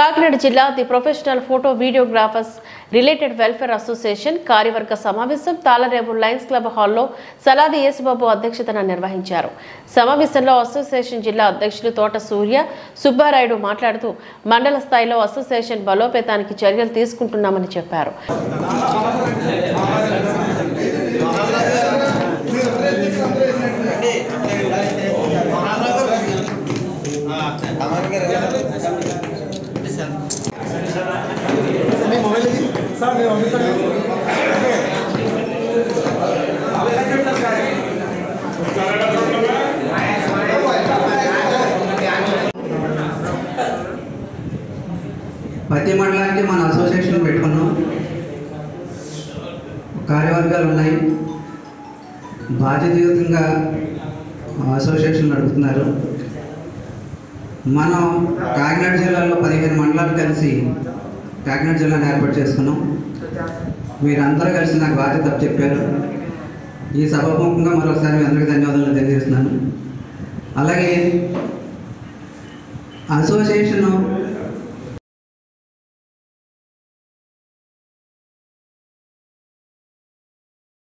కాకినాడ జిల్లా the professional photo videographers related welfare association కార్యవర్గ సమావేశం తాళరేవు లయన్స్ క్లబ్ హాల్లో సలాది యేసుబాబు అధ్యక్షతన నిర్వహించారు. సమావేశంలో అసోసియేషన్ జిల్లా అధ్యక్షులు తోట సూర్య సుబ్బారాయుడు మాట్లాడుతూ మండల స్థాయిలో అసోసియేషన్ బలోపేతానికి చర్యలు తీసుకుంటున్నామని చెప్పారు. ప్రతి మండలానికి మన అసోసియేషన్ పెట్టుకున్నాం. కార్యవర్గాలు ఉన్నాయి, బాధ్యతయుతంగా అసోసియేషన్ నడుపుతున్నారు. మనం కాకినాడ జిల్లాలో 15 మండలాలు కలిసి కాకినాడ జిల్లాను ఏర్పాటు చేసుకున్నాం. మీరందరూ కలిసి నాకు బాధ్యత చెప్పారు. ఈ సభాముఖంగా మరొకసారి మీ అందరికీ ధన్యవాదాలు తెలియజేస్తున్నాను. అలాగే అసోసియేషను